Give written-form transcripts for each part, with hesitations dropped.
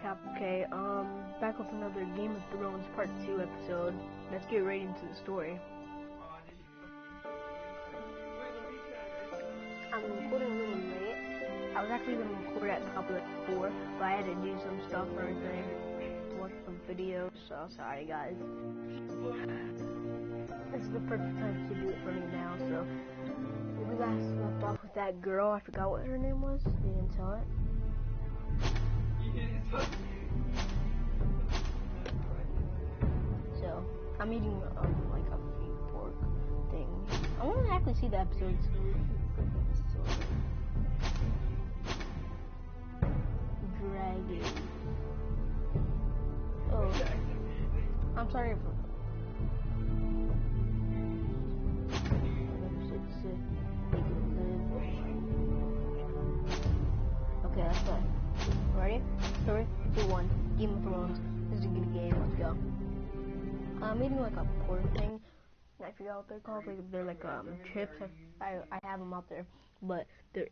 recap, okay? Back with another Game of Thrones Part 2 episode. Let's get right into the story. I'm recording a little late. I was actually going to record at top of 4, but I had to do some stuff or anything to watch some videos, so sorry guys. This is the perfect time to do it for me now, so we guys left off with that girl. I forgot what her name was. We didn't tell it. So I'm eating like a fake pork thing. I want to actually see the episodes. Dragon. Oh, I'm sorry for. Okay, let's go. Ready? 3, 2, 1. Game of Thrones. This is a good game. Let's go. I'm eating like a pork thing. I forgot what they're called. Like they're like chips. I have them out there, but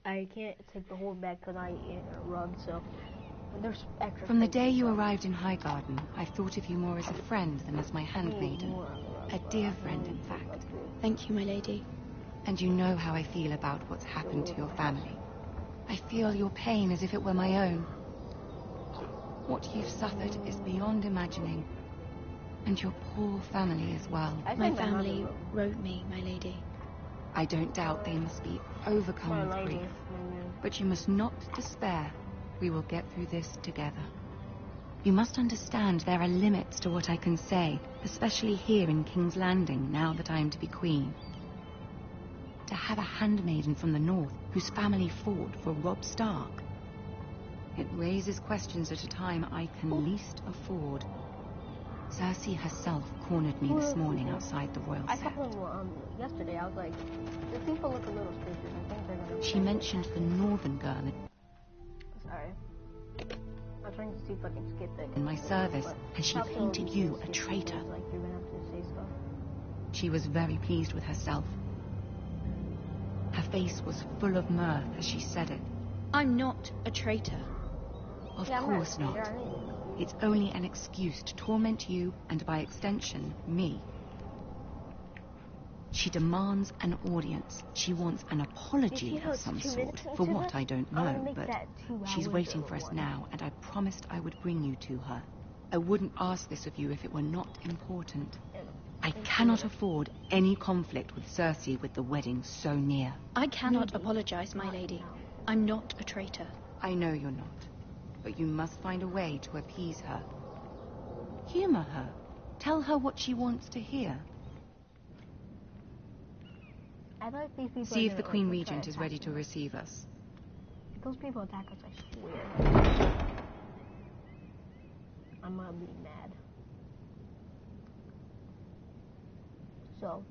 I can't take the whole bag because I ate a rub. So there's extra. From the day you arrived in Highgarden, I've thought of you more as a friend than as my handmaiden. A dear friend, in fact. Thank you, my lady. And you know how I feel about what's happened to your family. I feel your pain as if it were my own. What you've suffered is beyond imagining. And your poor family as well. My family wrote me, my lady. I don't doubt they must be overcome with grief. But you must not despair. We will get through this together. You must understand there are limits to what I can say, especially here in King's Landing, now that I am to be queen. To have a handmaiden from the north whose family fought for Robb Stark. It raises questions at a time I can least afford. Cersei herself cornered me this morning outside the royal set. I saw them yesterday. I was like, these people look a little suspicious. I think they're gonna. She mentioned the northern girl. Sorry. I'm trying to see if I can skip it. In my service, and she painted you a traitor. Like you're gonna have to say stuff. She was very pleased with herself. Her face was full of mirth as she said it. I'm not a traitor. Of course not. It's only an excuse to torment you and, by extension, me. She demands an audience. She wants an apology of some sort. For what, I don't know, but she's waiting for us now, and I promised I would bring you to her. I wouldn't ask this of you if it were not important. I cannot afford any conflict with Cersei with the wedding so near. I cannot apologize, my lady. I'm not a traitor. I know you're not. But you must find a way to appease her. Humor her. Tell her what she wants to hear. I like these people. See if the Queen Regent is ready to receive us. If those people attack us, I swear. I'm gonna be mad. So,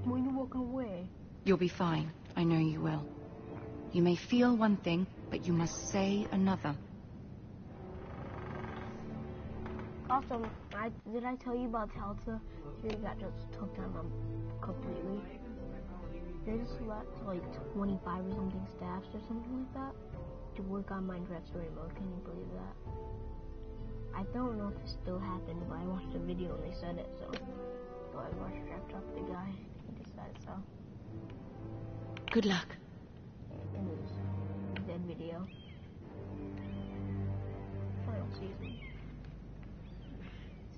when you walk away? You'll be fine. I know you will. You may feel one thing, but you must say another. Also, did I tell you about Talta? She got just took down completely. They just left like 25 or something staffs or something like that to work on Minecraft story mode. Can you believe that? I don't know if it still happened, but I watched a video and they said it, so I watched Draft Up the guy. He decided so. Good luck. In his dead video. Final season.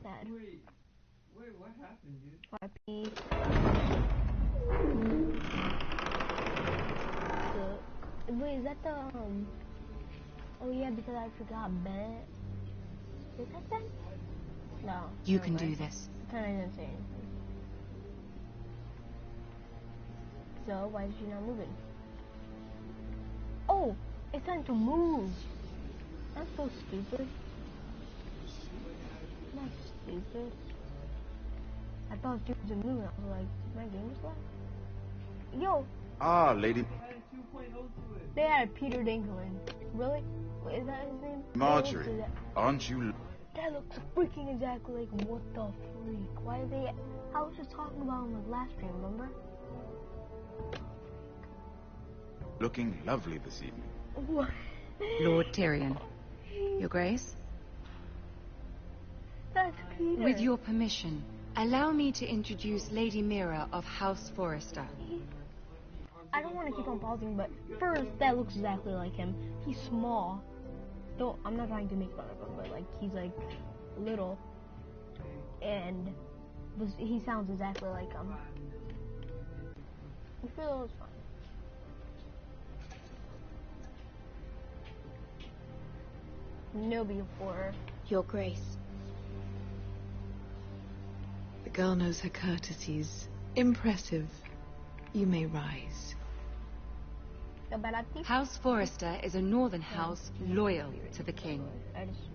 Sad. Wait, what happened, dude? RP. Wait, is that the oh yeah, because I forgot Bennett. Is that Ben? No. You can do this. Kinda didn't say anything. So why is she not moving? Oh, it's time to move. That's so stupid. That's stupid. I thought she was moving. I was like, my game is locked. Yo. Ah, lady. They had Peter Dinklage. Really? Wait, is that his name? Marjorie, aren't you? That looks freaking exactly like what the freak? Why are they? I was just talking about him with last stream, remember? Looking lovely this evening. What? Lord Tyrion. Your Grace? That's Peter. With your permission, allow me to introduce Lady Mira of House Forrester. I don't want to keep on pausing, but first, that looks exactly like him. He's small. Don't, I'm not trying to make fun of him, but like, he's like little. And he sounds exactly like him. I feel it's fine. No before. Your Grace. The girl knows her courtesies. Impressive. You may rise. House Forrester is a northern house loyal to the king.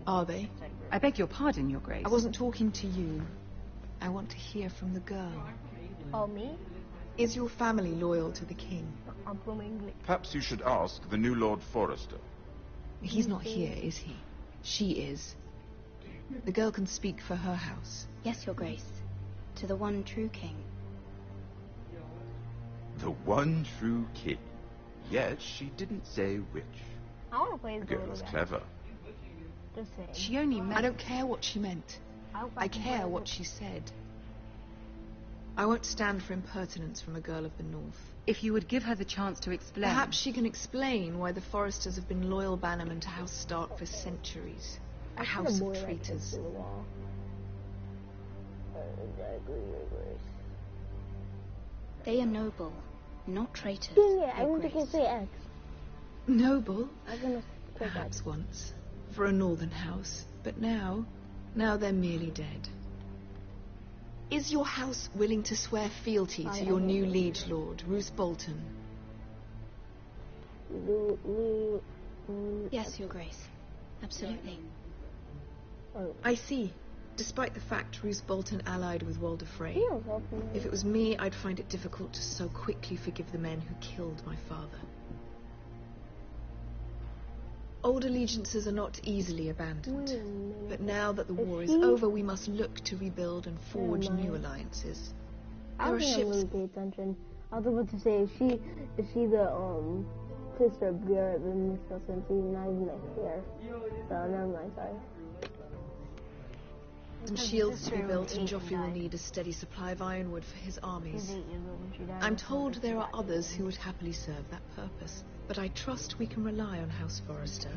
Are they? I beg your pardon, Your Grace. I wasn't talking to you. I want to hear from the girl. Oh, me? Is your family loyal to the king? I'm from English. Perhaps you should ask the new Lord Forrester. He's not here, is he? She is. The girl can speak for her house. Yes, Your Grace. To the one true king. The one true king. Yet she didn't say which. I want to play The the girl little is guy. clever. Just saying. She only meant... I don't care what she meant. I care what she said. I won't stand for impertinence from a girl of the north. If you would give her the chance to explain... Perhaps she can explain why the Forresters have been loyal bannermen to House Stark for centuries. A house of traitors. They are noble, not traitors. Yeah, I Your want to Grace. say X. Noble, I'm gonna click X. perhaps once, for a northern house, but now they're merely dead. Is your house willing to swear fealty to your new liege lord, Roose Bolton? Yes, Your Grace. Absolutely. I see. Despite the fact Roose Bolton allied with Walder Frey. If it was me, I'd find it difficult to so quickly forgive the men who killed my father. Old allegiances are not easily abandoned. But now that the war is over, we must look to rebuild and forge new alliances. I don't think I really pay attention. I was about to say, is she the sister of Garrett and Michelle since he's not even here. So never mind, sorry. Some shields to be built, and Joffrey will need a steady supply of ironwood for his armies. I'm told there are others who would happily serve that purpose, but I trust we can rely on House Forrester.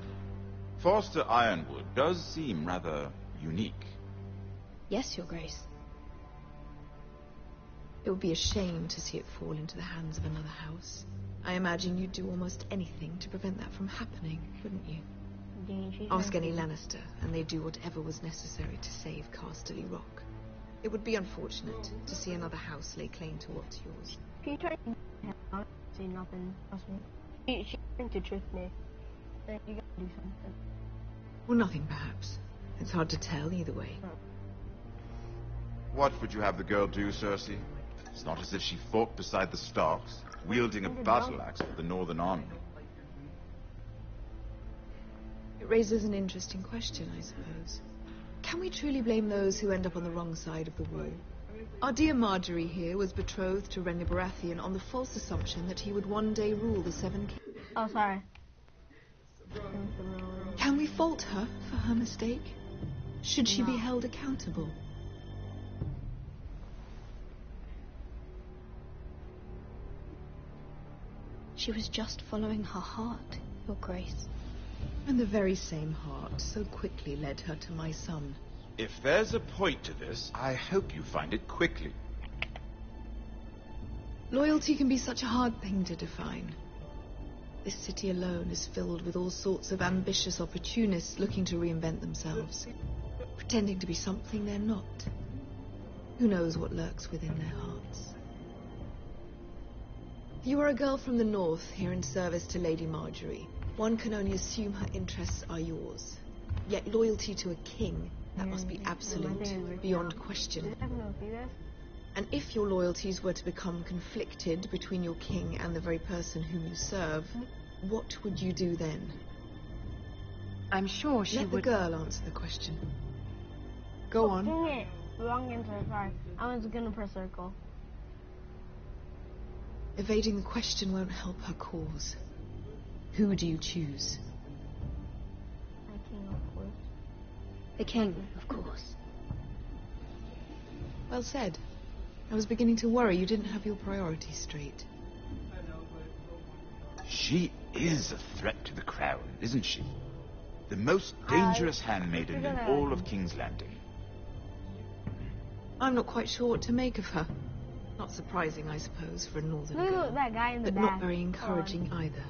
Forrester Ironwood does seem rather unique. Yes, Your Grace. It would be a shame to see it fall into the hands of another house. I imagine you'd do almost anything to prevent that from happening, wouldn't you? Ask any Lannister, and they'd do whatever was necessary to save Casterly Rock. It would be unfortunate to see another house lay claim to what's yours. She tried to say nothing. Trust me. She tried to trick me. Then you gotta do something. Well, nothing perhaps. It's hard to tell either way. What would you have the girl do, Cersei? It's not as if she fought beside the Starks, wielding a battle axe for the Northern Army. It raises an interesting question, I suppose. Can we truly blame those who end up on the wrong side of the wall? Our dear Marjorie here was betrothed to Renly Baratheon on the false assumption that he would one day rule the Seven Kingdoms. Oh, sorry. Can we fault her for her mistake? Should she be held accountable? She was just following her heart, Your Grace. And the very same heart so quickly led her to my son. If there's a point to this, I hope you find it quickly. Loyalty can be such a hard thing to define. This city alone is filled with all sorts of ambitious opportunists looking to reinvent themselves, pretending to be something they're not. Who knows what lurks within their hearts? You are a girl from the north, here in service to Lady Marjorie. One can only assume her interests are yours. Yet loyalty to a king, that must be absolute, beyond question. And if your loyalties were to become conflicted between your king and the very person whom you serve, what would you do then? I'm sure she Let would... the girl answer the question. Go on. Dang it. Wrong answer, sorry. I was gonna press circle. Evading the question won't help her cause. Who do you choose? The king, of course. Well said. I was beginning to worry you didn't have your priorities straight. She is a threat to the crown, isn't she? The most dangerous handmaiden in all of King's Landing. I'm not quite sure what to make of her. Not surprising, I suppose, for a northern Look girl, at that guy in the but back. not very encouraging either.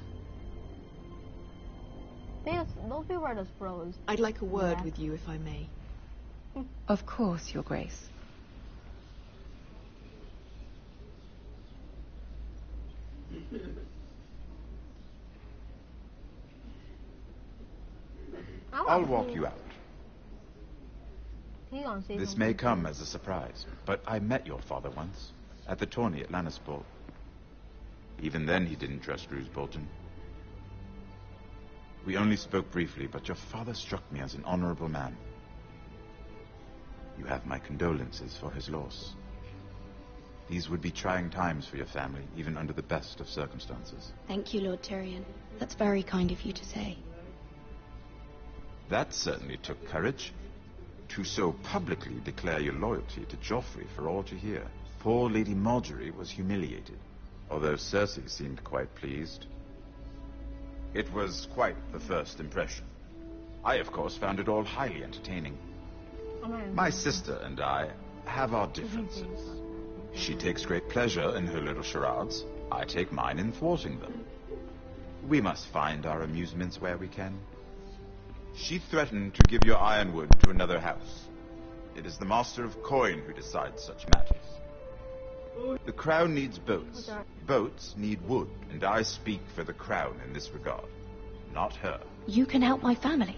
Those people are just pros. I'd like a word with you, if I may. Of course, Your Grace. I'll walk you out. This This may come as a surprise, but I met your father once, at the tourney at Lannisport. Even then he didn't trust Roose Bolton. We only spoke briefly, but your father struck me as an honorable man. You have my condolences for his loss. These would be trying times for your family, even under the best of circumstances. Thank you, Lord Tyrion. That's very kind of you to say. That certainly took courage. To so publicly declare your loyalty to Joffrey for all to hear. Poor Lady Marjorie was humiliated, although Cersei seemed quite pleased. It was quite the first impression. I, of course, found it all highly entertaining. My sister and I have our differences. She takes great pleasure in her little charades. I take mine in thwarting them. We must find our amusements where we can. She threatened to give your ironwood to another house. It is the Master of Coin who decides such matters. The crown needs boats. Boats need wood, and I speak for the crown in this regard, not her. You can help my family.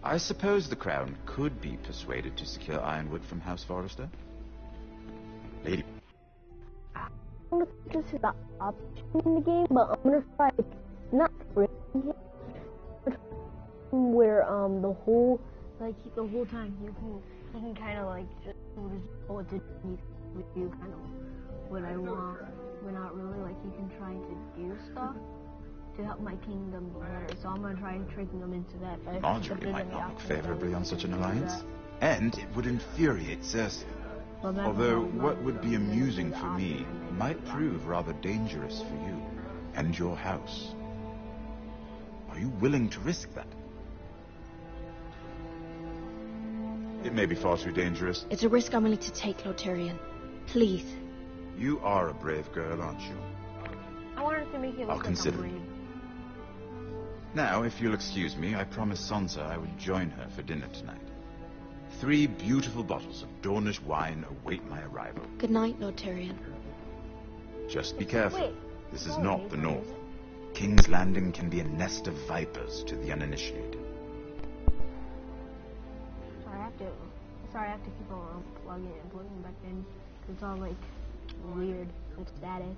I suppose the crown could be persuaded to secure ironwood from House Forrester. Lady... I don't know if this is the option in the game, but I'm gonna try not breaking it, but where the whole time you can kind of like just what to do, kind of what I want, but not really like you can try to do stuff to help my kingdom better. So I'm gonna try tricking them into that. But Marjorie might not look favorably on such an alliance, and it would infuriate Cersei. Although what would be amusing for me might prove rather dangerous for you and your house. Are you willing to risk that? It may be far too dangerous. It's a risk I'm willing to take, Lord Tyrion. Please. You are a brave girl, aren't you? I wanted to make it look I'll like consider I'm it. brave. Now, if you'll excuse me, I promised Sansa I would join her for dinner tonight. 3 beautiful bottles of Dornish wine await my arrival. Good night, Lord Tyrion. Just be careful. Wait, This is sorry, not the sorry, North. is it? King's Landing can be a nest of vipers to the uninitiated. Sorry, I have to keep on plugging and plugging back in. It's all like weird and static.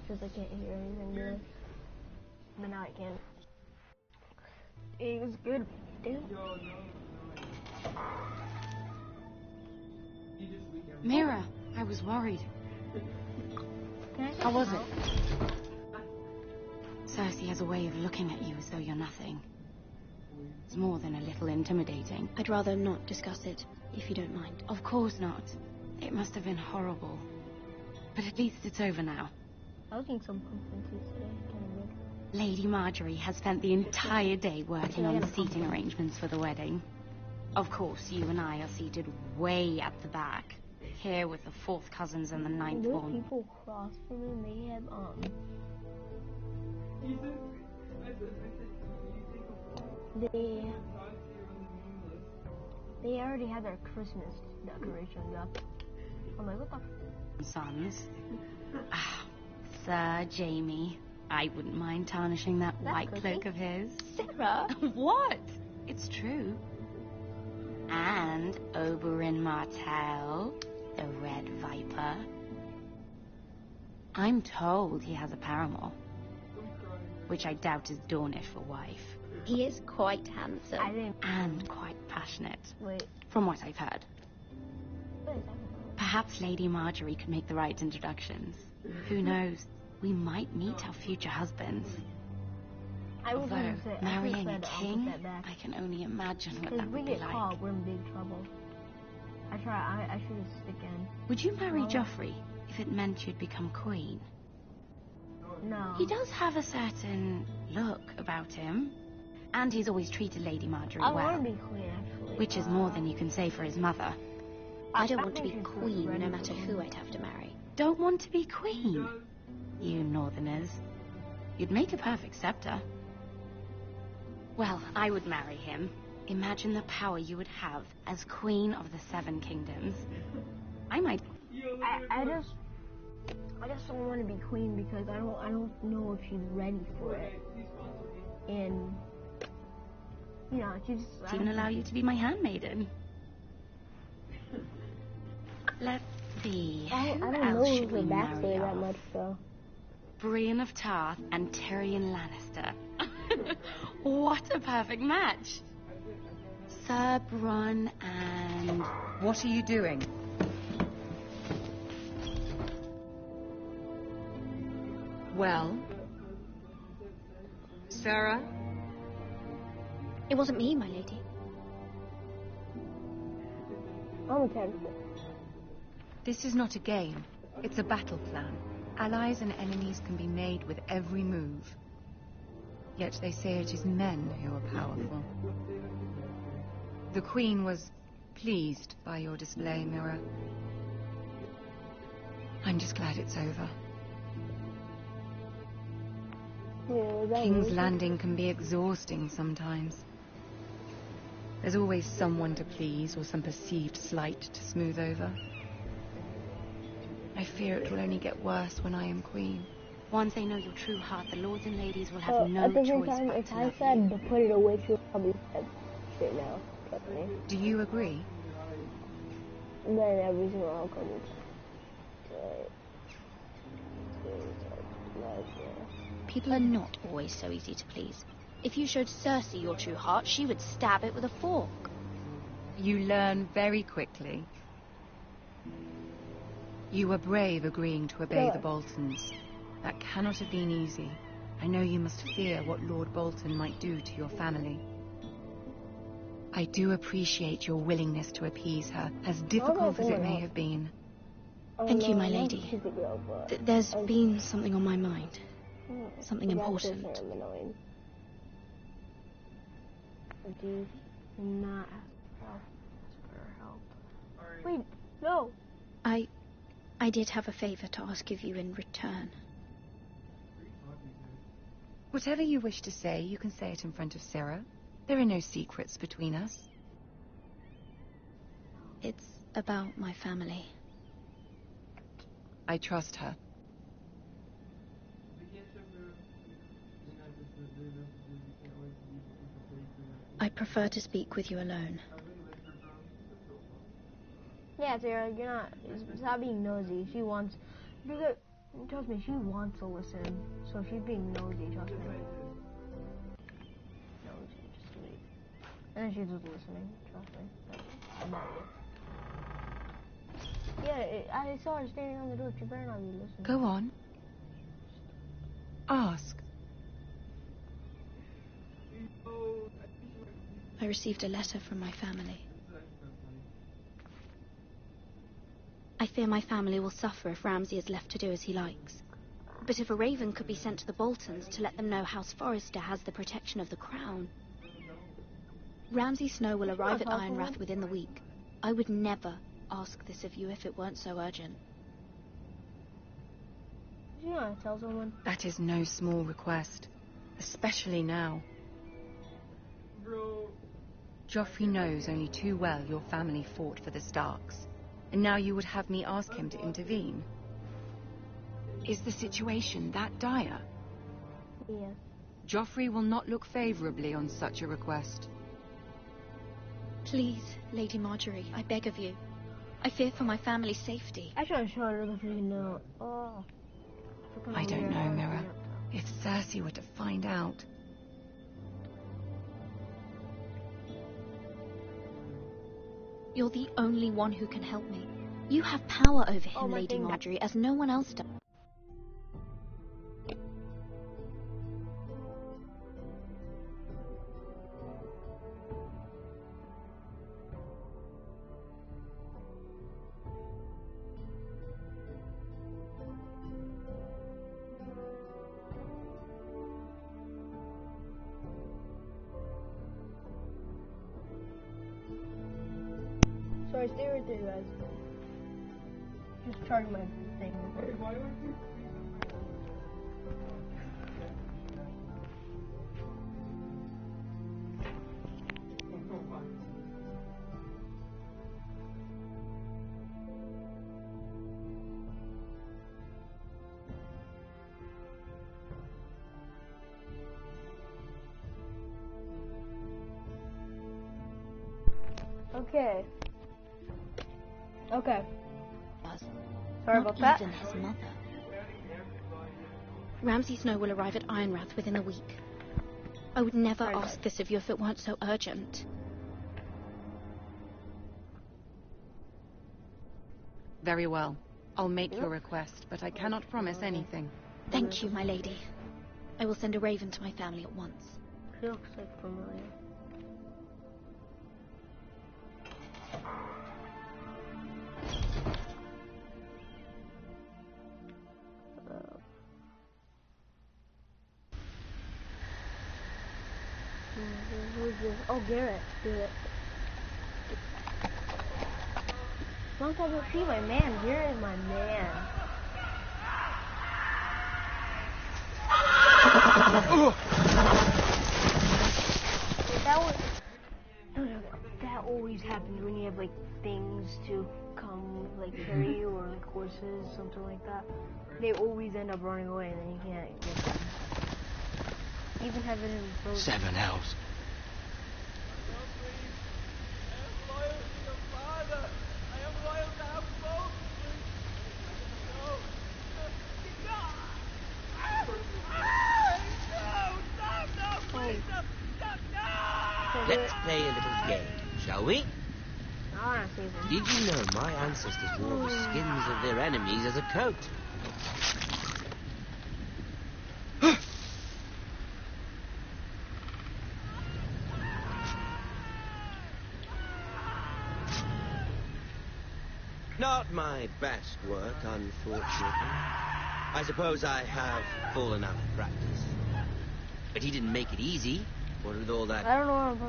Because I can't hear anything good. But now I can. It was good. Damn. Mira, I was worried. How was it? Cersei has a way of looking at you as though you're nothing. It's more than a little intimidating. I'd rather not discuss it, if you don't mind. Of course not. It must have been horrible. But at least it's over now. I was getting some conferences today. Kind of good. Lady Marjorie has spent the entire day working on the seating arrangements for the wedding. Of course, you and I are seated way at the back. Here with the 4th cousins and the 9th Those one. people across from him, they have they already had their Christmas decorations up. I'm like, what the Sons. Ah, Sir Jamie. I wouldn't mind tarnishing that white cloak of his. Sarah? What? It's true. And Oberyn Martell, the Red Viper. I'm told he has a paramour, which I doubt is Dornish for wife. He is quite handsome. I didn't And quite passionate, wait. from what I've heard. What is that? Perhaps Lady Marjorie could make the right introductions. Who knows? We might meet our future husbands. Although marrying a king, I can only imagine what that would be like. Caught, we're in big trouble. I should have stick in. Would you marry Joffrey if it meant you'd become queen? No. He does have a certain look about him, and he's always treated Lady Marjorie well. I want to be queen, actually. Which is more than you can say for his mother. I don't want to be queen, no matter who I'd have to marry. Don't want to be queen? You northerners. You'd make a perfect scepter. Well, I would marry him. Imagine the power you would have as Queen of the Seven Kingdoms. I might... I just don't want to be queen because I don't know if she's ready for it. And you know, she's just even allow you to be my handmaiden. Let's see. I don't know her backstory that much, though. Brienne of Tarth and Tyrion Lannister. What a perfect match. Sir Bronn and... What are you doing? Well? Sarah? It wasn't me, my lady. I'm tempted. This is not a game. It's a battle plan. Allies and enemies can be made with every move. Yet they say it is men who are powerful. The Queen was pleased by your display, Mira. I'm just glad it's over. Yeah, King's Landing can be exhausting sometimes. There's always someone to please or some perceived slight to smooth over. I fear it will only get worse when I am queen. Once they know your true heart, the lords and ladies will have no at the same choice time, but if to I love said you. to put it away, she would probably said shit now. Trust me. Do you agree? Then every single outcome is People are not always so easy to please. If you showed Cersei your true heart, she would stab it with a fork. You learn very quickly. You were brave agreeing to obey the Boltons. That cannot have been easy. I know you must fear what Lord Bolton might do to your family. I do appreciate your willingness to appease her, as difficult as it may have been. Thank you, my lady. There's been something on my mind. Something important. Do not ask for help. Wait, no. I did have a favor to ask of you in return. Whatever you wish to say, you can say it in front of Sarah. There are no secrets between us. It's about my family. I trust her. I prefer to speak with you alone. Yeah, Sarah, you're not. Stop being nosy. She wants. Trust me, she wants to listen. So she's being nosy, trust me. Nosy, just wait. And then she's just listening, trust me. I'm not you. Yeah, I saw her standing on the door. She better not be listening. Go on. Ask. I received a letter from my family. I fear my family will suffer if Ramsay is left to do as he likes. But if a raven could be sent to the Boltons to let them know House Forrester has the protection of the crown. Ramsay Snow will arrive at Ironrath within the week. I would never ask this of you if it weren't so urgent. Did you want to tell someone? That is no small request, especially now. Joffrey knows only too well your family fought for the Starks, and now you would have me ask him to intervene. Is the situation that dire? Yes. Joffrey will not look favorably on such a request. Please, Lady Marjorie, I beg of you. I fear for my family's safety. I should have shown her the freaking note. Oh. I don't know, Mira. If Cersei were to find out... You're the only one who can help me. You have power over him, Lady Marjorie, as no one else does. Alright, stay right there, guys. Just charge my thing. Okay. Okay. Sorry about that. Not even his mother. Ramsay Snow will arrive at Ironrath within a week. I would never ask this of you if it weren't so urgent. Very well. I'll make your request, but I cannot promise anything. Thank you, my lady. I will send a raven to my family at once. She looks like familiar. Who's this? Oh, Garrett. Long time no see, my man. Garrett is my man. That always happens when you have like things to come, like carry you or like horses, something like that. They always end up running away, and then you can't get them. Even having him frozen. 7 elves. Let's play a little game, shall we? Did you know my ancestors wore the skins of their enemies as a coat? Not my best work, unfortunately. I suppose I have fallen out of practice. But he didn't make it easy. What with all that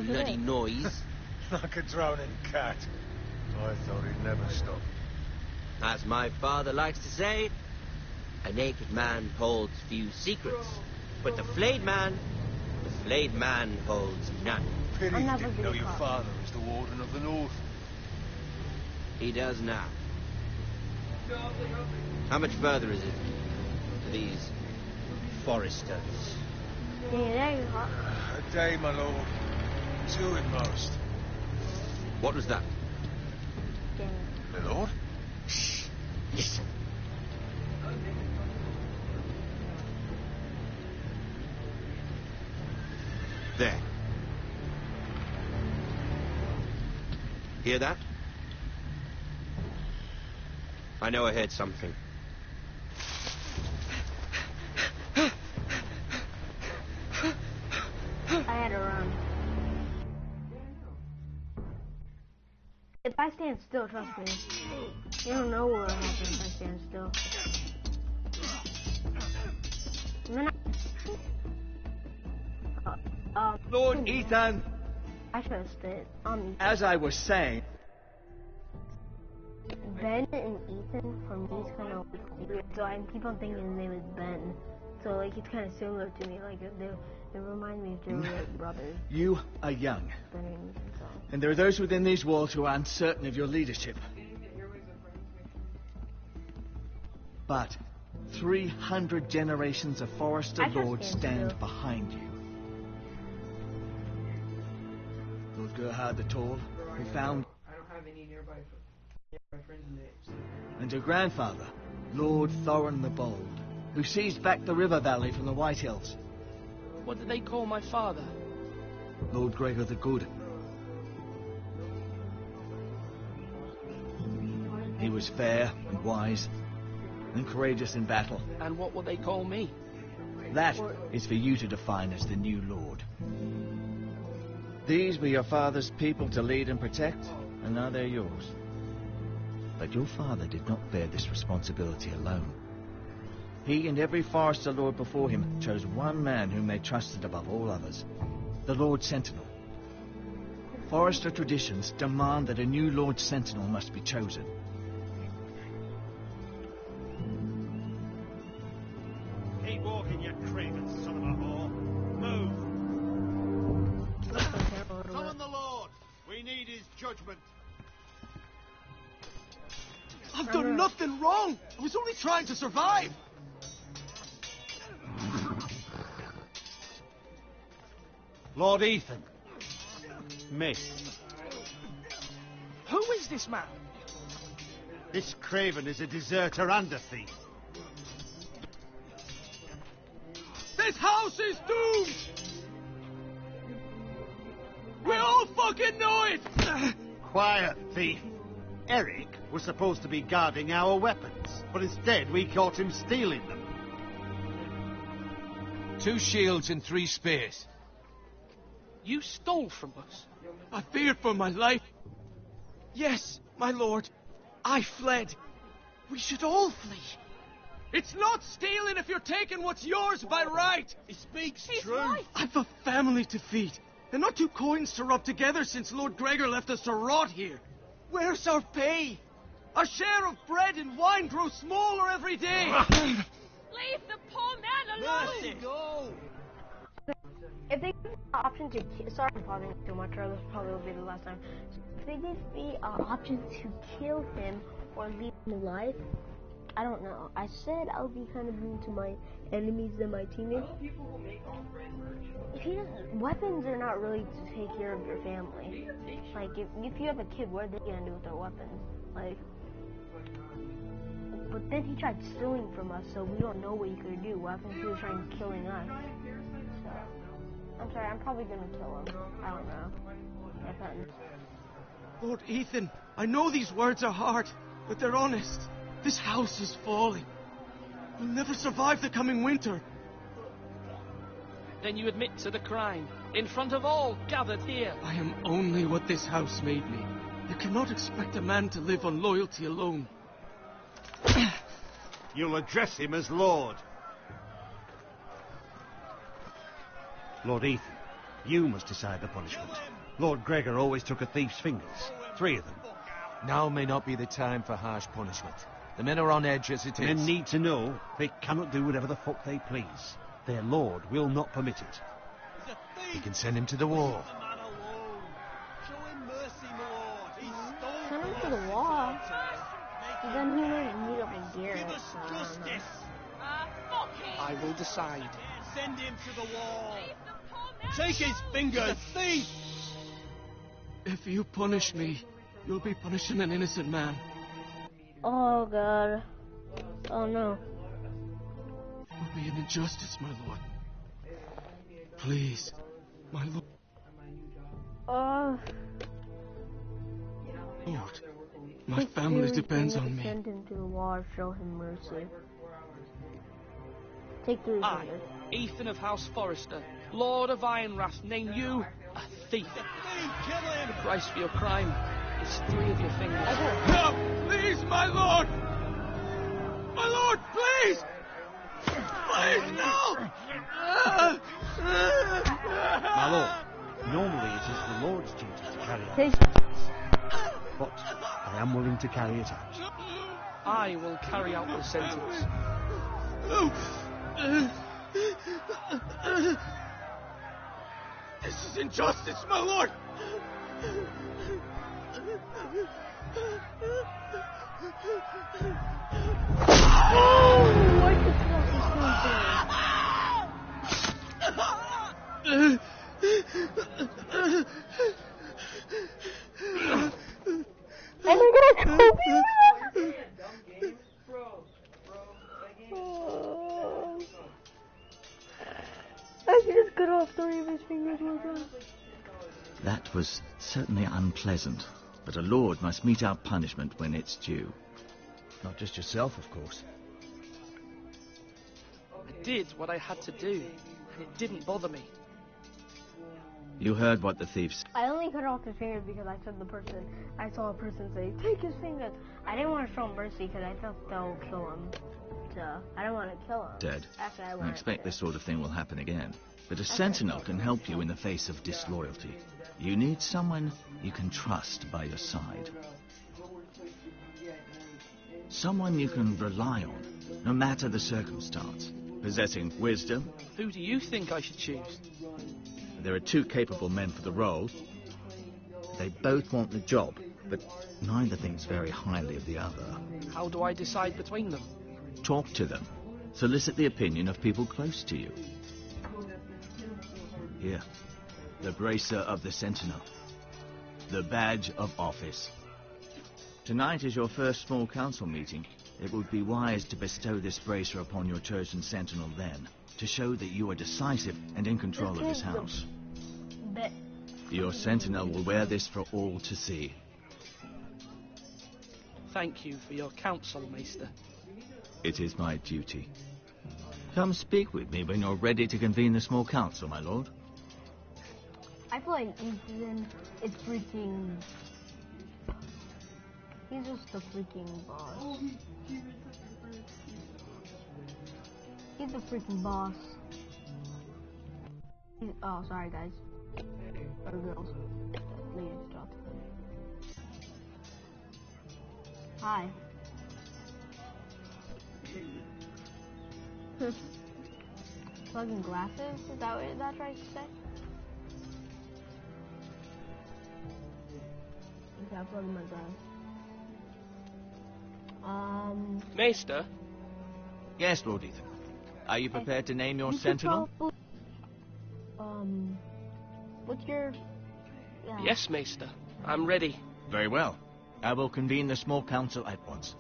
bloody noise? Like a droning cat. I thought he'd never stop. As my father likes to say, a naked man holds few secrets. But the flayed man holds none. Pity you didn't know your father was the Warden of the North. He does now. How much further is it to these foresters? A day, my lord. 2 at most. What was that? My lord? Shh. Listen. There. Hear that? I know I heard something. I had to run. If I stand still, trust me, you don't know what will happen if I stand still. And then Lord Ethan! I should have stayed. As I was saying... Ben and Ethan, for me, is kind of weird. So I keep on thinking his name is Ben. So, like, it's kind of similar to me. Like, they remind me of they were like brothers. You are young. Ben and Ethan, so. And there are those within these walls who are uncertain of your leadership. But 300 generations of Forester Lords stand behind you. Lord Gerhard the Tall, who found... I don't have any nearby friends' names. And your grandfather, Lord Thorin the Bold, who seized back the river valley from the White Hills. What did they call my father? Lord Gregor the Good. He was fair and wise and courageous in battle. And what will they call me? That is for you to define as the new lord. These were your father's people to lead and protect, and now they're yours. But your father did not bear this responsibility alone. He and every Forester Lord before him chose one man whom they trusted above all others, the Lord Sentinel. Forester traditions demand that a new Lord Sentinel must be chosen. Keep walking, you craven son of a whore. Move! Summon the Lord! We need his judgment. I've done nothing wrong. I was only trying to survive. Lord Ethan. Missed. Who is this man? This craven is a deserter and a thief. This house is doomed! We all fucking know it! Quiet, thief. Eric was supposed to be guarding our weapons, but instead we caught him stealing them. 2 shields and 3 spears. You stole from us. I feared for my life. Yes, my lord. I fled. We should all flee. It's not stealing if you're taking what's yours by right. He speaks true. Right. I've a family to feed, and not 2 coins to rub together since Lord Gregor left us to rot here. Where's our pay? Our share of bread and wine grows smaller every day. Leave the poor man alone! Mercy. Go! If they give me the option to sorry I'm pausing too much, or this probably will be the last time. If they give me an option to kill him or leave him alive, I don't know. I said I'll be kind of mean to my enemies than my teammates. If he doesn't, weapons are not really to take care of your family. Like if you have a kid, what are they gonna do with their weapons? Like, but then he tried stealing from us, so we don't know what he could do. What happens if he was trying killing us? So, I'm sorry, I'm probably gonna kill him. I don't know. Depends. Lord Ethan, I know these words are hard, but they're honest. This house is falling. We'll never survive the coming winter. Then you admit to the crime, in front of all gathered here. I am only what this house made me. You cannot expect a man to live on loyalty alone. You'll address him as Lord. Lord Ethan, you must decide the punishment. Lord Gregor always took a thief's fingers. 3 of them. Now may not be the time for harsh punishment. The men are on edge as it is. Men need to know they cannot do whatever the fuck they please. Their Lord will not permit it. We can send him to the wall. Send him to the wall. Then he might meet up with Garrett. I will decide. Send him to the wall. Take his fingers. Thief! If you punish me, you'll be punishing an innocent man. Oh God. Oh no. It will be an injustice, my lord. Please, my lord. Lord, my family depends on me. Send him to the wall or show him mercy. Take 3 I, fingers. Ethan of House Forester, Lord of Ironrath, name you a thief. The price for your crime is 3 of your fingers. No, please, my lord! My lord, please! Please, no! My lord, normally it is the Lord's duty to carry out. But I am willing to carry it out. I will carry out the sentence. This is injustice, my lord! Oh, what the fuck is Am I gonna help you? I can just cut off 3 of his fingers with that. That was certainly unpleasant, but a lord must mete out punishment when it's due. Not just yourself, of course. I did what I had to do, and it didn't bother me. You heard what the thief said. I only cut off his fingers because I saw a person say, take his fingers. I didn't want to show him mercy because I felt they'll kill him. So, I didn't want to kill him. Dead. Actually, I expect this sort of thing will happen again. But a sentinel can help you in the face of disloyalty. You need someone you can trust by your side. Someone you can rely on, no matter the circumstance. Possessing wisdom. Who do you think I should choose? There are two capable men for the role. They both want the job, but neither thinks very highly of the other. How do I decide between them? Talk to them. Solicit the opinion of people close to you. Here, the bracer of the Sentinel. The badge of office. Tonight is your first small council meeting. It would be wise to bestow this bracer upon your chosen Sentinel then, to show that you are decisive and in control of this house. Your Sentinel will wear this for all to see. Thank you for your counsel, Maester. It is my duty. Come speak with me when you're ready to convene the small council, my lord. I feel like Ethan is freaking... He's just the freaking boss. He's the freaking boss. Oh, sorry guys. Or girls. Ladies, stop. Hi. Plugging glasses? Is that what that's right to say? Okay, I'm plugging my glasses. Maester? Yes, Lord Ethan. Are you prepared to name your Sentinel? What's your... Yeah. Yes, Maester. I'm ready. Very well. I will convene the small council at once.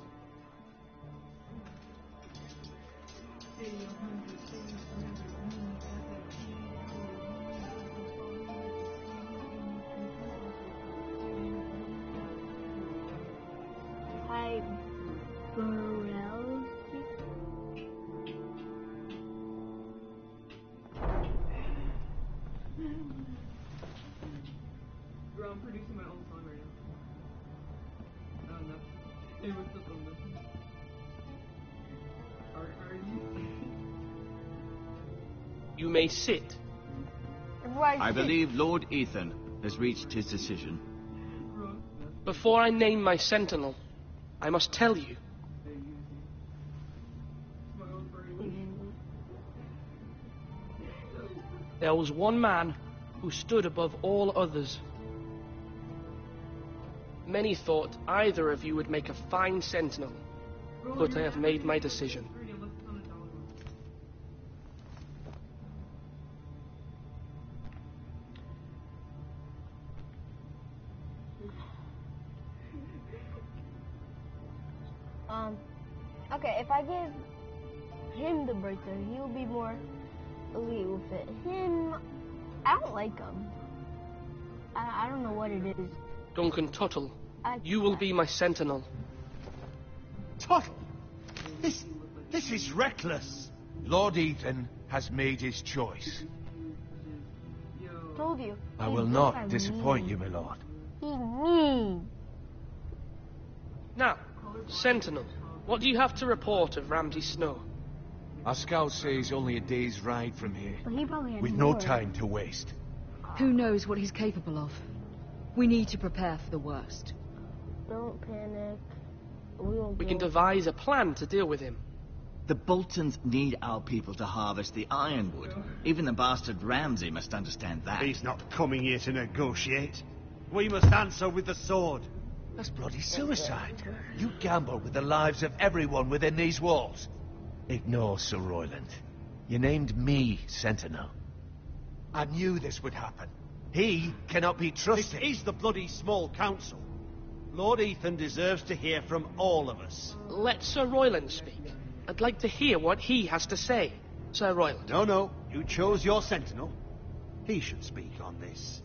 Hi, Burrell. Bro, I'm producing my own song right now. I don't know. Hey, what's up on this? Are you? You may sit. I believe Lord Ethan has reached his decision. Before I name my Sentinel, I must tell you. There was one man who stood above all others. Many thought either of you would make a fine Sentinel, but I have made my decision. Okay, if I give him the bracer, he'll be more elite with it. Him, I don't like him. I don't know what it is. Duncan Tuttle, you will be my Sentinel. Tuttle? This is reckless. Lord Ethan has made his choice. Told you. I will not disappoint you, my lord. He mean. Now, Sentinel, what do you have to report of Ramsay Snow? Our scouts say he's only a day's ride from here, But he probably had with more. no time to waste. Who knows what he's capable of? We need to prepare for the worst. Don't panic. We can devise a plan to deal with him. The Boltons need our people to harvest the ironwood. Even the bastard Ramsay must understand that. He's not coming here to negotiate. We must answer with the sword. That's bloody suicide. You gamble with the lives of everyone within these walls. Ignore Sir Royland. You named me Sentinel. I knew this would happen. He cannot be trusted. This is the bloody small council. Lord Ethan deserves to hear from all of us. Let Sir Royland speak. I'd like to hear what he has to say. Sir Royland. No. You chose your Sentinel. He should speak on this.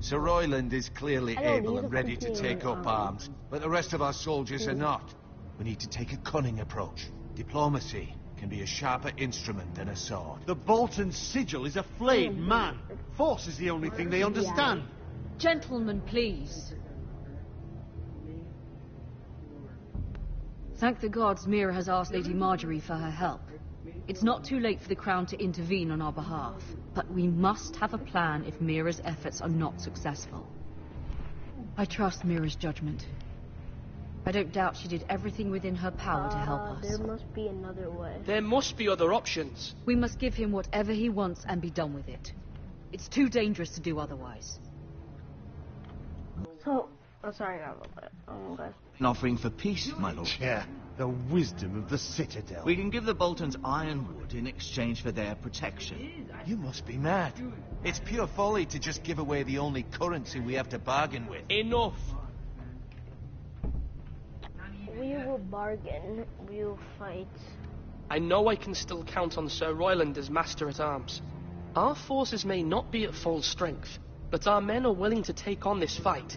Sir Royland is clearly able and ready to take up arms, but the rest of our soldiers are not. We need to take a cunning approach. Diplomacy can be a sharper instrument than a sword. The Bolton sigil is a flayed man. Force is the only thing they understand. Gentlemen, please. Thank the gods Mira has asked Lady Marjorie for her help. It's not too late for the Crown to intervene on our behalf, but we must have a plan if Mira's efforts are not successful. I trust Mira's judgment. I don't doubt she did everything within her power to help us. There must be another way. There must be other options. We must give him whatever he wants and be done with it. It's too dangerous to do otherwise. So, sorry about that. Okay. An offering for peace, my lord. Yeah, the wisdom of the Citadel. We can give the Boltons ironwood in exchange for their protection. You must be mad. It's pure folly to just give away the only currency we have to bargain with. Enough. We will bargain. We will fight. I know I can still count on Sir Royland as master-at-arms. Our forces may not be at full strength, but our men are willing to take on this fight.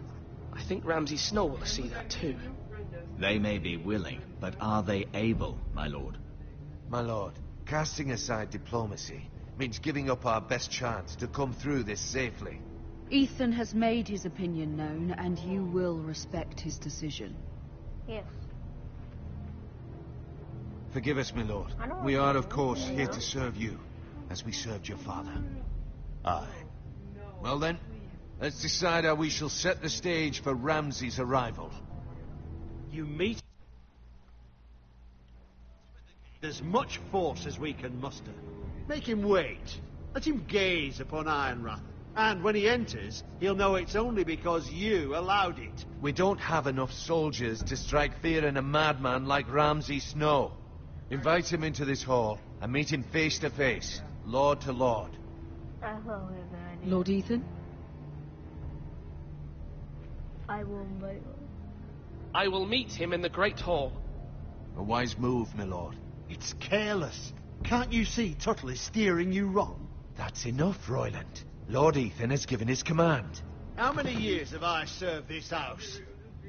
I think Ramsay Snow will see that too. They may be willing, but are they able, my lord? My lord, casting aside diplomacy means giving up our best chance to come through this safely. Ethan has made his opinion known, and you will respect his decision. Yes. Forgive us, my lord. We are, of course, here to serve you, as we served your father. Aye. Well then, let's decide how we shall set the stage for Ramsay's arrival. You meet as much force as we can muster. Make him wait. Let him gaze upon Ironrath. And when he enters, he'll know it's only because you allowed it. We don't have enough soldiers to strike fear in a madman like Ramsay Snow. Invite him into this hall and meet him face to face, lord to lord. Lord Ethan? I will invite him. I will meet him in the Great Hall. A wise move, my lord. It's careless. Can't you see Tuttle is steering you wrong? That's enough, Royland. Lord Ethan has given his command. How many years have I served this house?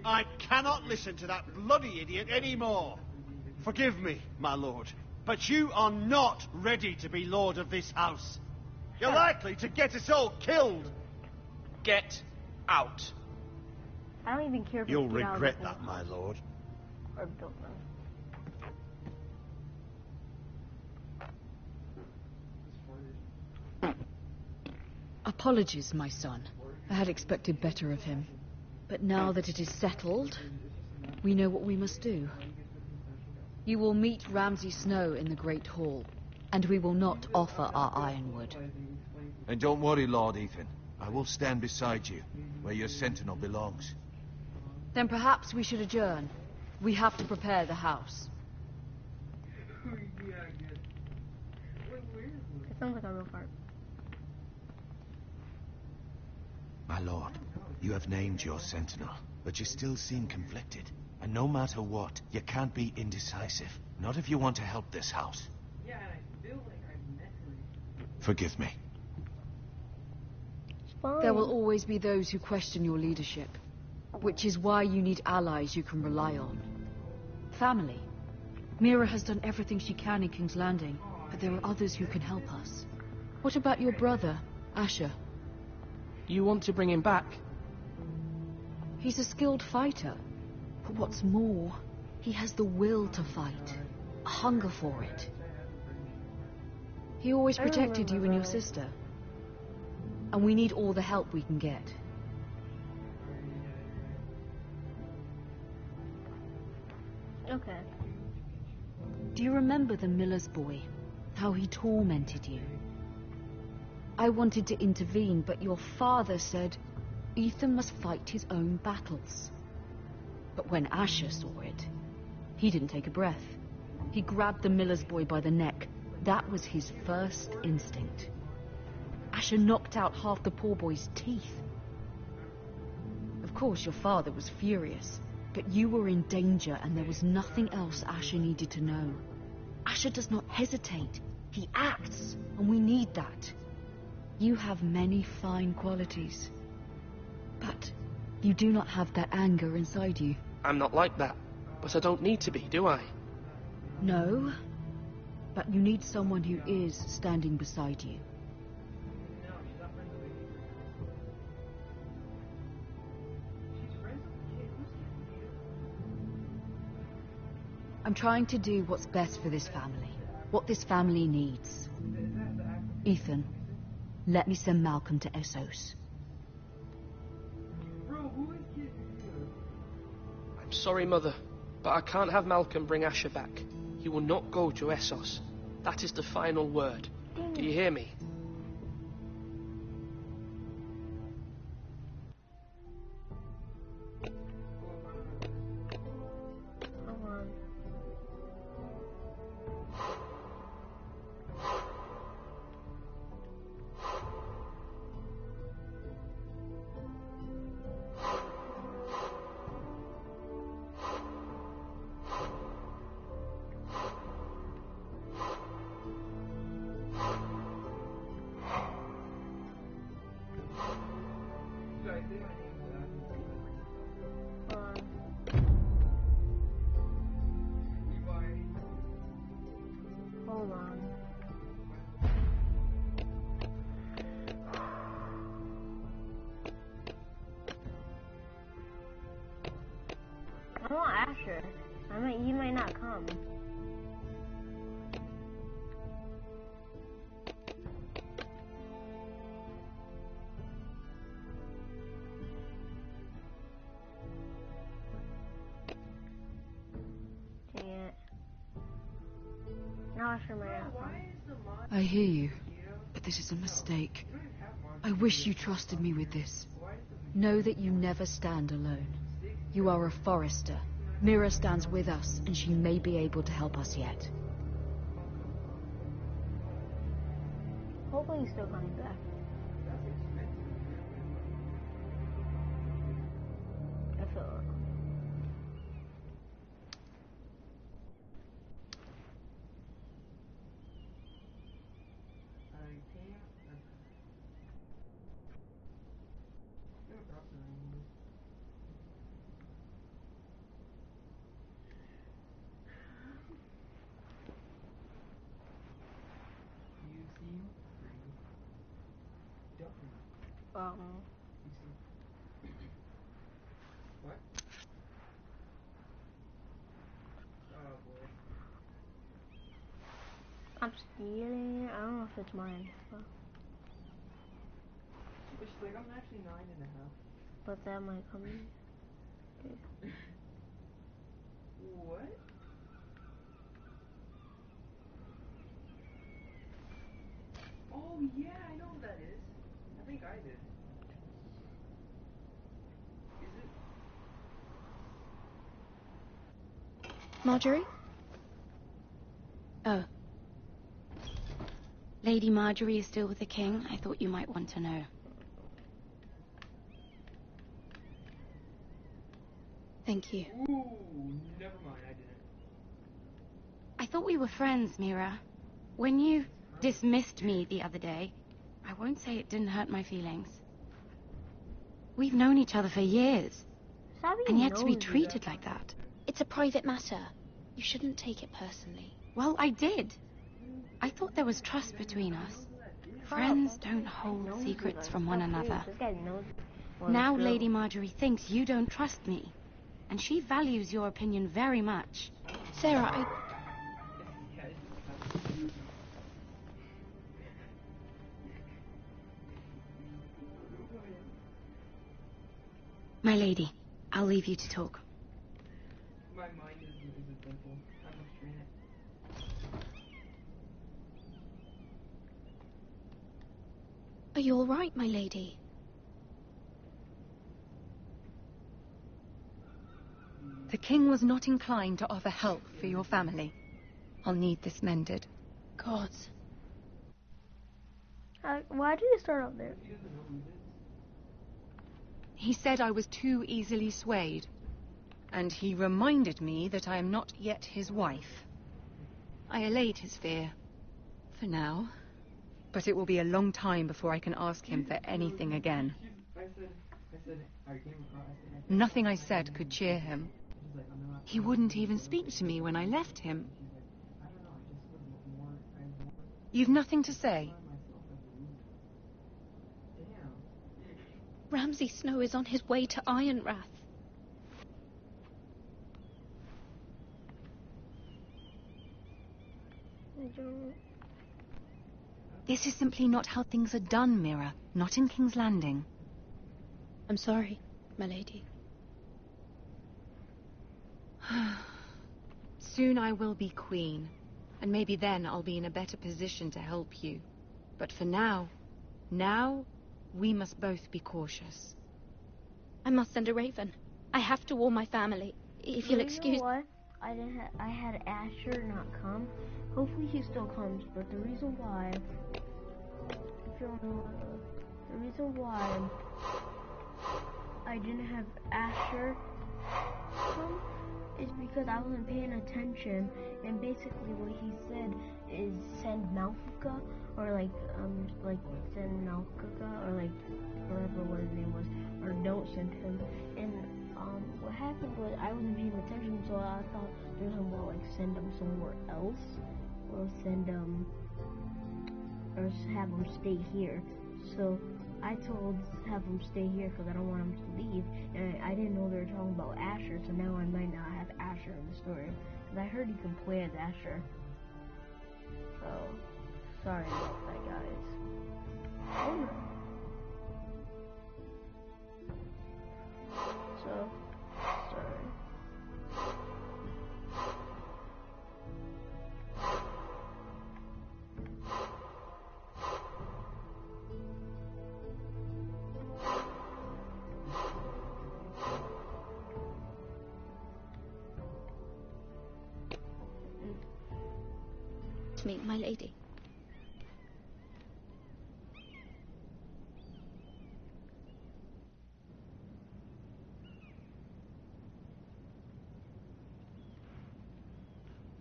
I cannot listen to that bloody idiot anymore. Forgive me, my lord, but you are not ready to be lord of this house. You're likely to get us all killed. Get out. I don't even care if You'll regret that, my lord. Or build them. Apologies, my son. I had expected better of him. But now that it is settled, we know what we must do. You will meet Ramsay Snow in the Great Hall, and we will not offer our ironwood. And don't worry, Lord Ethan. I will stand beside you, where your sentinel belongs. Then perhaps we should adjourn. We have to prepare the house. It sounds like a real fart. My lord, you have named your sentinel, but you still seem conflicted. And no matter what, you can't be indecisive. Not if you want to help this house. Yeah, and I feel like I've met her. Forgive me. It's fine. There will always be those who question your leadership, which is why you need allies you can rely on. Family. Mira has done everything she can in King's Landing, but there are others who can help us. What about your brother, Asher? You want to bring him back? He's a skilled fighter. But what's more, he has the will to fight. A hunger for it. He always protected you and your sister. And we need all the help we can get. Okay. Do you remember the miller's boy? How he tormented you? I wanted to intervene, but your father said Ethan must fight his own battles. But when Asher saw it, he didn't take a breath. He grabbed the miller's boy by the neck. That was his first instinct. Asher knocked out half the poor boy's teeth. Of course, your father was furious, but you were in danger and there was nothing else Asher needed to know. Asher does not hesitate. He acts, and we need that. You have many fine qualities, but you do not have that anger inside you. I'm not like that, but I don't need to be, do I? No, but you need someone who is standing beside you. I'm trying to do what's best for this family. What this family needs. Ethan, let me send Malcolm to Essos. I'm sorry, Mother, but I can't have Malcolm bring Asher back. He will not go to Essos. That is the final word. Do you hear me? Hold on. I want Asher. He might not come. Dang it. Now Asher might not come. I hear you, but this is a mistake. I wish you trusted me with this. Know that you never stand alone. You are a Forrester. Mira stands with us, and she may be able to help us yet. Hopefully he's still coming back. I feel it. What? Oh boy. I'm stealing it. I don't know if it's mine. She's like, I'm actually 9.5. But that might come in. Okay. What? Oh yeah, I know what that is. I think I did. Is it? Marjorie? Oh. Lady Marjorie is still with the king. I thought you might want to know. Thank you. Ooh, never mind, I didn't. I thought we were friends, Mira. When you dismissed me the other day, I won't say it didn't hurt my feelings. We've known each other for years. And yet to be treated like that. It's a private matter. You shouldn't take it personally. Well, I did. I thought there was trust between us. Friends don't hold secrets from one another. Now Lady Marjorie thinks you don't trust me. And she values your opinion very much. Sarah, My lady, I'll leave you to talk. My mind is a temple. I must train it. are you all right, my lady? The king was not inclined to offer help for your family. I'll need this mended. Gods. Why did you start up there? He said I was too easily swayed. And he reminded me that I am not yet his wife. I allayed his fear. For now. But it will be a long time before I can ask him for anything again. Nothing I said could cheer him. He wouldn't even speak to me when I left him. You've nothing to say? Ramsay Snow is on his way to Ironrath. This is simply not how things are done, Mira. Not in King's Landing. I'm sorry, my lady. Soon I will be queen, and maybe then I'll be in a better position to help you. But for now, we must both be cautious. I must send a raven. I have to warn my family. If you'll excuse... You know what? I had Asher not come. Hopefully he still comes, but the reason why... If you don't know, the reason why I didn't have Asher come is because I wasn't paying attention, and basically what he said is send Malfuka, or like send Malfuka, or like whatever his name was, or don't send him. And what happened was I wasn't paying attention, so I thought there's some more like send him somewhere else, or send or have him stay here. So I told have him stay here because I don't want him to leave, and I didn't know they were talking about Asher, so now I might not have Asher in the story. Because I heard you can play as Asher. So, sorry about that, guys. Oh. So, sorry. To meet my lady.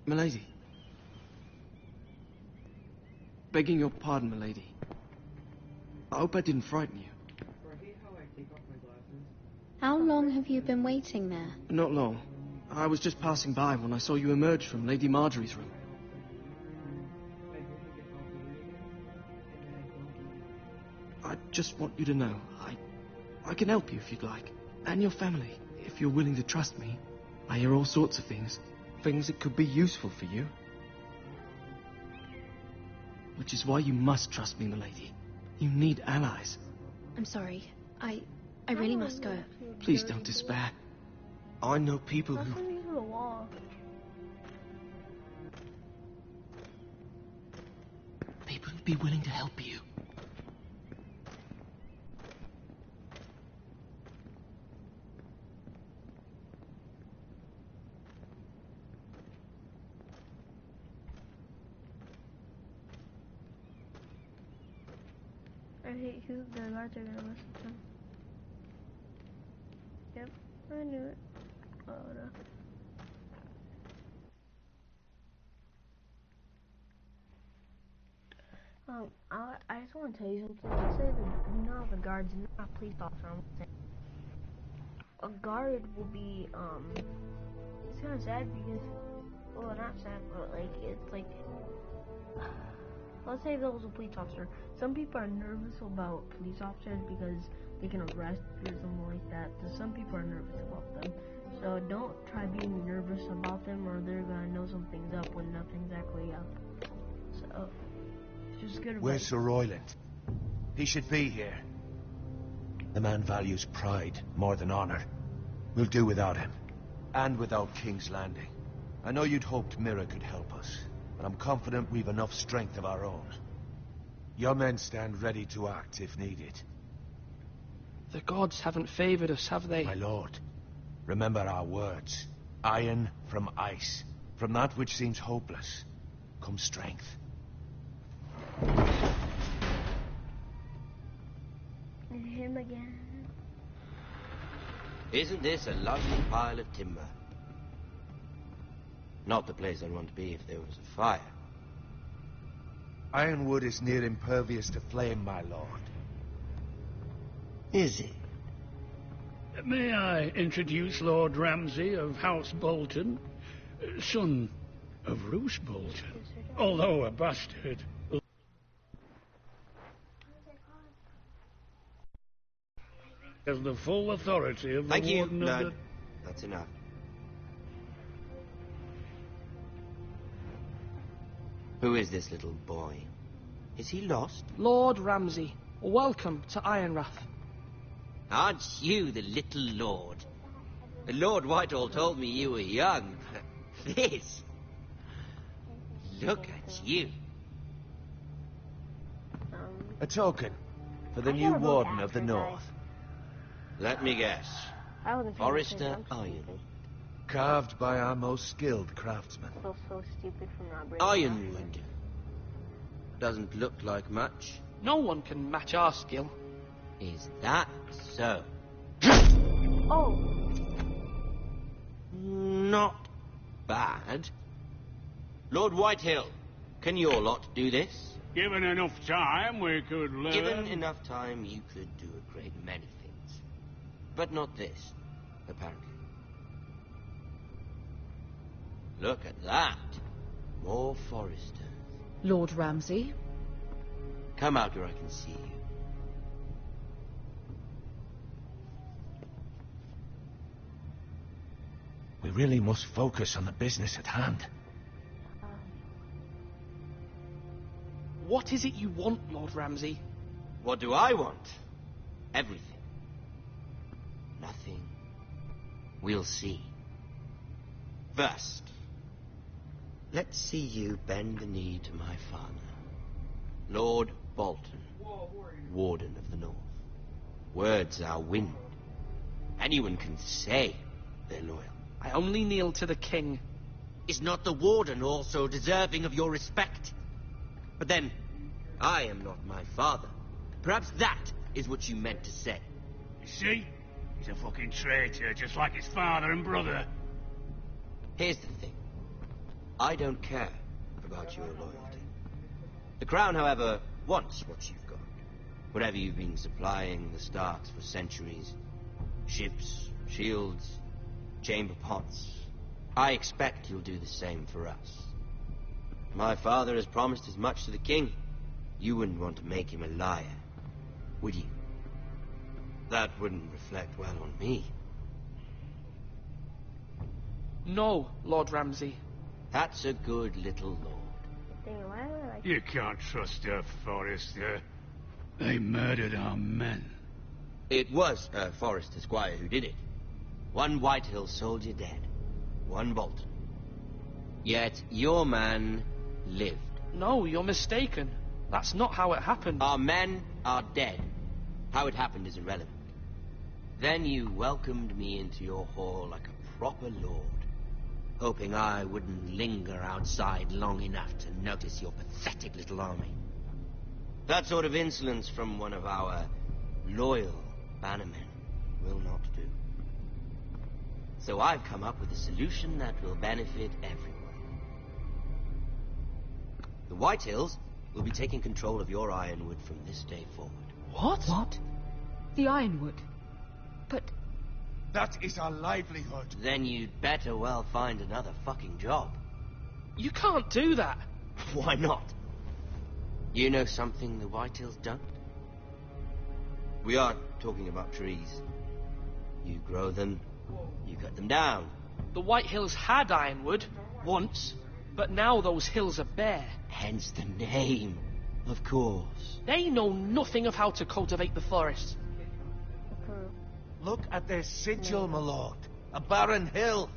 Milady. Begging your pardon, milady. I hope I didn't frighten you. How long have you been waiting there? Not long. I was just passing by when I saw you emerge from Lady Marjorie's room. I just want you to know, I can help you if you'd like. And your family, if you're willing to trust me. I hear all sorts of things. Things that could be useful for you. Which is why you must trust me, milady. You need allies. I'm sorry. I really must go. Please don't despair. I know people who... People who'd be willing to help you. I hate who the guards are gonna listen to. Yep, I knew it. Oh no. I just want to tell you something. I say that not the guards, not police officer. I'm saying a guard will be it's kind of sad because, well, not sad, but like it's like. Let's say there was a police officer. Some people are nervous about police officers because they can arrest you or something like that. So some people are nervous about them. So don't try being nervous about them, or they're gonna know something's up when nothing's actually up. So it's just good advice. Where's Sir Royland? He should be here. The man values pride more than honor. We'll do without him. And without King's Landing. I know you'd hoped Mira could help us, but I'm confident we've enough strength of our own. Your men stand ready to act if needed. The gods haven't favored us, have they? My lord, remember our words. Iron from ice. From that which seems hopeless comes strength. Him again. Isn't this a lovely pile of timber? Not the place I'd want to be if there was a fire. Ironwood is near impervious to flame, my lord. Is it? May I introduce Lord Ramsay of House Bolton, son of Roose Bolton, although a bastard. Has the full authority of the Thank you. Warden of No, the... that's enough. Who is this little boy? Is he lost? Lord Ramsay, welcome to Ironrath. Aren't you the little lord? Lord Whitehall told me you were young, but this... Look at you. A token for the new Warden of the North. Let me guess. Forrester Ironwood. Carved by our most skilled craftsmen. So stupid from not bringing Ironwood. Doesn't look like much. No one can match our skill. Is that so? Oh. Not bad. Lord Whitehill, can your lot do this? Given enough time, we could learn. Given enough time, you could do a great many things. But not this, apparently. Look at that. More Foresters. Lord Ramsay? Come out where I can see you. We really must focus on the business at hand. What is it you want, Lord Ramsay? What do I want? Everything. Nothing. We'll see. First, let's see you bend the knee to my father, Lord Bolton, Warden of the North. Words are wind. Anyone can say they're loyal. I only kneel to the king. Is not the Warden also deserving of your respect? But then, I am not my father. Perhaps that is what you meant to say. You see? He's a fucking traitor, just like his father and brother. Here's the thing. I don't care about your loyalty. The Crown, however, wants what you've got. Whatever you've been supplying the Starks for centuries. Ships, shields, chamber pots. I expect you'll do the same for us. My father has promised as much to the king. You wouldn't want to make him a liar, would you? That wouldn't reflect well on me. No, Lord Ramsay. That's a good little lord. You can't trust her, Forrester. They murdered our men. It was a Forrester squire who did it. One Whitehill soldier dead. One Bolton. Yet your man lived. No, you're mistaken. That's not how it happened. Our men are dead. How it happened is irrelevant. Then you welcomed me into your hall like a proper lord, hoping I wouldn't linger outside long enough to notice your pathetic little army. That sort of insolence from one of our loyal bannermen will not do. So I've come up with a solution that will benefit everyone. The Whitehills will be taking control of your Ironwood from this day forward. What? What? The Ironwood? But... That is our livelihood. Then you'd better well find another fucking job. You can't do that. Why not? You know something the Whitehills don't? We are talking about trees. You grow them, you cut them down. The Whitehills had Ironwood, once, but now those hills are bare. Hence the name, of course. They know nothing of how to cultivate the forest. Look at their sigil, my lord. A barren hill.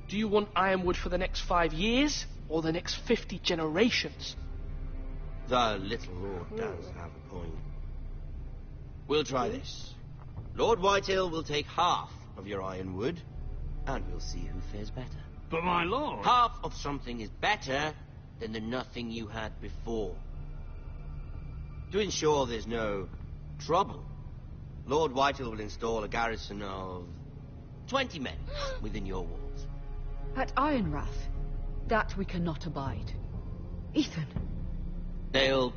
Do you want Ironwood for the next 5 years, or the next 50 generations? The little lord does have a point. We'll try this. Lord Whitehill will take half of your Ironwood, and we'll see who fares better. But my lord... Half of something is better than the nothing you had before. To ensure there's no trouble, Lord Whitehill will install a garrison of 20 men within your walls. At Ironrath? That we cannot abide. Ethan. They'll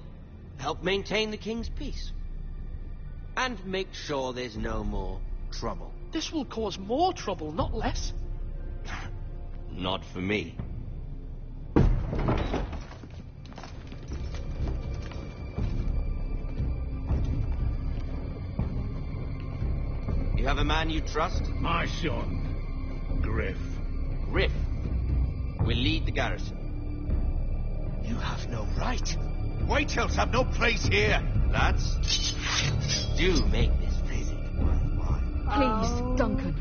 help maintain the king's peace. And make sure there's no more trouble. This will cause more trouble, not less. Not for me. You have a man you trust? My son, Griff. Griff will lead the garrison. You have no right. Whitetails have no place here. Lads, do make this visit worthwhile. Please, Duncan,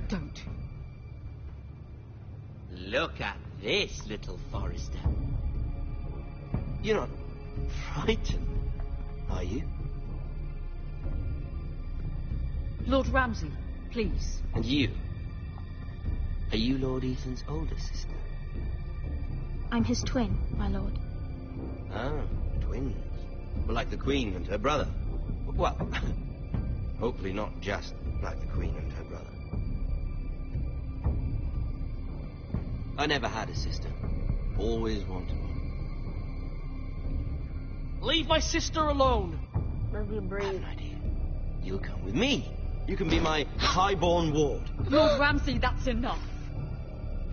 don't. Look at this, little Forrester. You're not frightened, are you? Lord Ramsay, please. And you? Are you Lord Ethan's older sister? I'm his twin, my lord. Ah, twins. Well, like the Queen and her brother. Well, hopefully not just like the Queen and her brother. I never had a sister. Always wanted one. Leave my sister alone! Let's be brave. I have an idea. You'll come with me. You can be my highborn ward. Lord Ramsay, that's enough.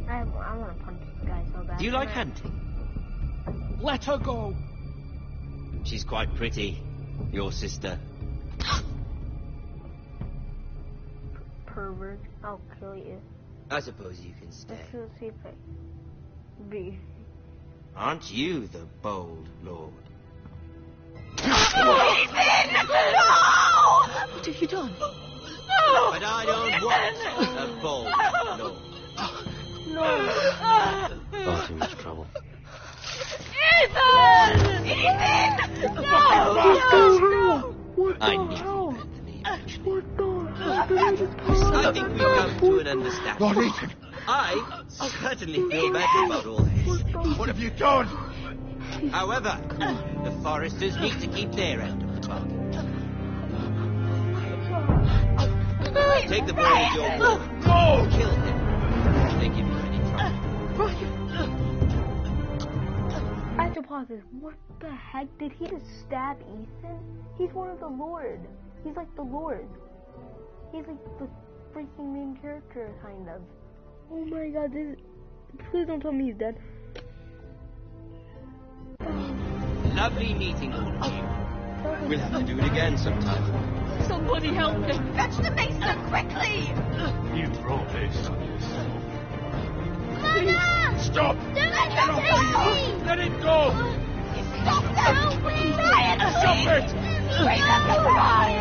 I want to punch this guy so bad. Do you like hunting? Let her go! She's quite pretty, your sister. Pervert. I'll kill you. I suppose you can stay. Let's see if I... B. Aren't you the bold lord? Ethan! No! What have you done? But I don't want a bold lord. No. Got too much trouble. Ethan! Ethan! No! I knew you meant the name, actually. What I think we've come to an understanding. Lord Ethan! I certainly feel better about all this. What have you done? However, the Forresters need to keep their end of the bargain. Take the boy as your boy. No! Kill him if they give you any trouble. I have to pause this. What the heck? Did he just stab Ethan? He's one of the Lord. He's like the Lord. He's like the freaking main character, kind of. Oh my god, this... Please don't tell me he's dead. Lovely meeting all of you. We'll have to do it again sometime. Somebody help him! Fetch the mason, quickly! You brought this on yourself. Mother! Stop! Don't let him take me! Let it go! Stop them! Help me! Ryan, Stop it! Bring them to Ryan!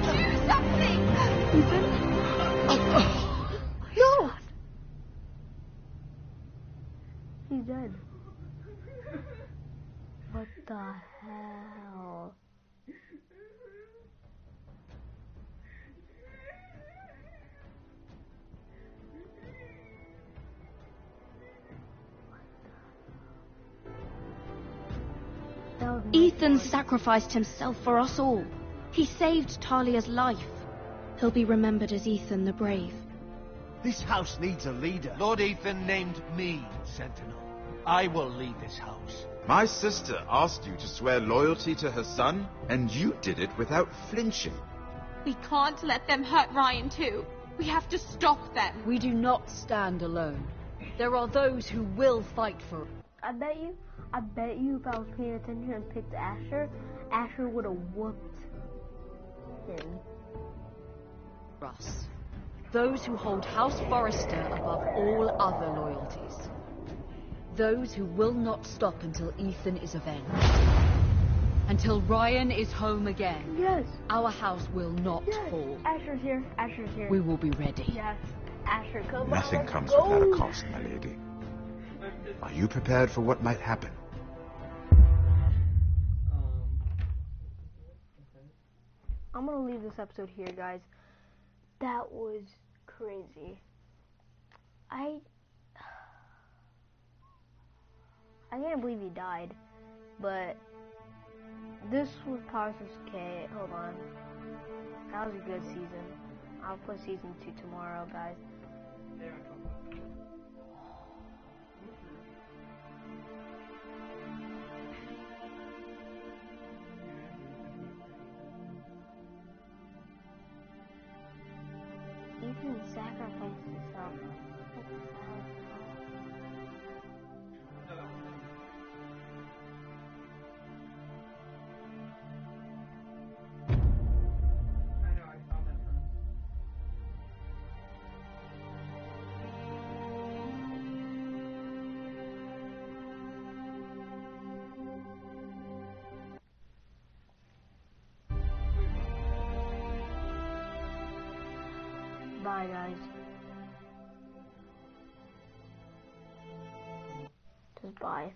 Do something! No! He's dead. What the hell? Ethan sacrificed himself for us all. He saved Talia's life. He'll be remembered as Ethan the Brave. This house needs a leader. Lord Ethan named me Sentinel. I will lead this house. My sister asked you to swear loyalty to her son, and you did it without flinching. We can't let them hurt Ryan too. We have to stop them. We do not stand alone. There are those who will fight for... I bet you if I was paying attention and picked Asher, Asher would have whooped him. us. Those who hold House Forrester above all other loyalties. Those who will not stop until Ethan is avenged. Until Ryan is home again. Yes. Our house will not fall. Asher's here. Asher's here. We will be ready. Yes. Asher, come on. Nothing comes without a cost, my lady. Are you prepared for what might happen? I'm gonna leave this episode here, guys. That was crazy. I can't believe he died, but this was PowersourceK. Hold on. That was a good season. I'll play season 2 tomorrow, guys. Ethan sacrificed himself. What the hell? Bye, guys. Just bye.